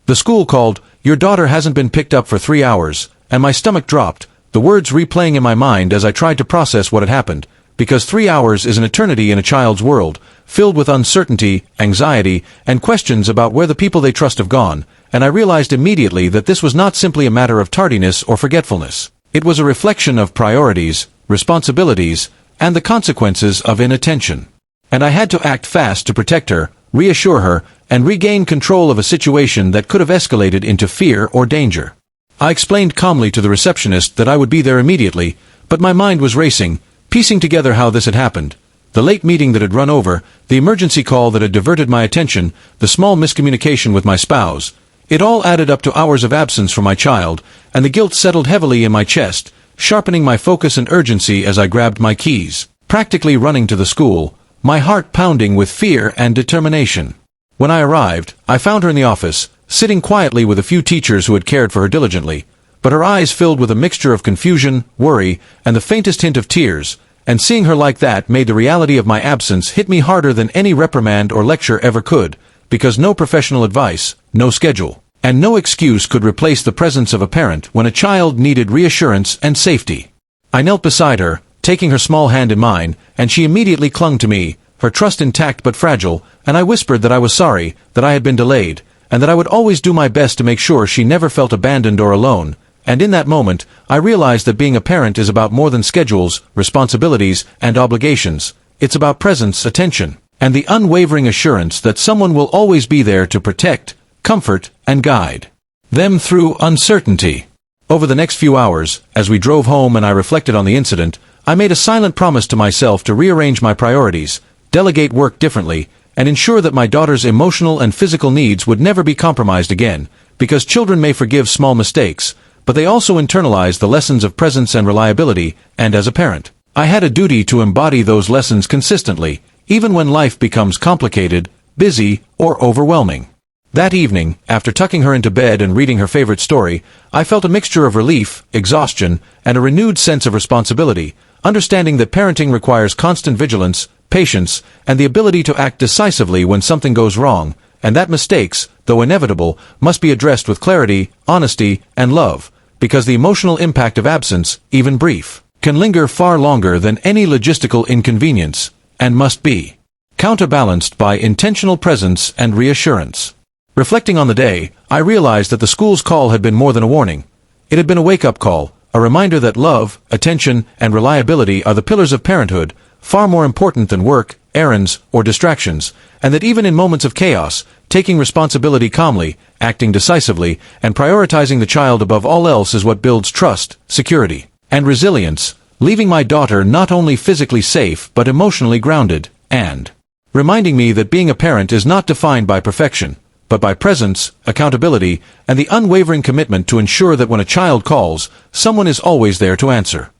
The school called, "Your daughter hasn't been picked up for 3 hours," and my stomach dropped, the words replaying in my mind as I tried to process what had happened, because 3 hours is an eternity in a child's world, filled with uncertainty, anxiety, and questions about where the people they trust have gone, and I realized immediately that this was not simply a matter of tardiness or forgetfulness. It was a reflection of priorities, responsibilities, and the consequences of inattention. And I had to act fast to protect her, reassure her, and regain control of a situation that could have escalated into fear or danger. I explained calmly to the receptionist that I would be there immediately, but my mind was racing, piecing together how this had happened. The late meeting that had run over, the emergency call that had diverted my attention, the small miscommunication with my spouse. It all added up to hours of absence from my child, and the guilt settled heavily in my chest, sharpening my focus and urgency as I grabbed my keys, practically running to the school, my heart pounding with fear and determination. When I arrived, I found her in the office, sitting quietly with a few teachers who had cared for her diligently, but her eyes filled with a mixture of confusion, worry, and the faintest hint of tears, and seeing her like that made the reality of my absence hit me harder than any reprimand or lecture ever could, because no professional advice, no schedule, and no excuse could replace the presence of a parent when a child needed reassurance and safety. I knelt beside her, taking her small hand in mine, and she immediately clung to me, her trust intact but fragile, and I whispered that I was sorry, that I had been delayed, and that I would always do my best to make sure she never felt abandoned or alone. And in that moment, I realized that being a parent is about more than schedules, responsibilities, and obligations. It's about presence, attention, and the unwavering assurance that someone will always be there to protect, comfort, and guide them through uncertainty. Over the next few hours, as we drove home and I reflected on the incident, I made a silent promise to myself to rearrange my priorities, delegate work differently, and ensure that my daughter's emotional and physical needs would never be compromised again, because children may forgive small mistakes, but they also internalize the lessons of presence and reliability, and as a parent, I had a duty to embody those lessons consistently, even when life becomes complicated, busy, or overwhelming. That evening, after tucking her into bed and reading her favorite story, I felt a mixture of relief, exhaustion, and a renewed sense of responsibility, understanding that parenting requires constant vigilance, patience, and the ability to act decisively when something goes wrong, and that mistakes, though inevitable, must be addressed with clarity, honesty, and love, because the emotional impact of absence, even brief, can linger far longer than any logistical inconvenience, and must be counterbalanced by intentional presence and reassurance. Reflecting on the day, I realized that the school's call had been more than a warning. It had been a wake-up call, a reminder that love, attention, and reliability are the pillars of parenthood, far more important than work, errands, or distractions, and that even in moments of chaos, taking responsibility calmly, acting decisively, and prioritizing the child above all else is what builds trust, security, and resilience, leaving my daughter not only physically safe but emotionally grounded, and reminding me that being a parent is not defined by perfection, but by presence, accountability, and the unwavering commitment to ensure that when a child calls, someone is always there to answer.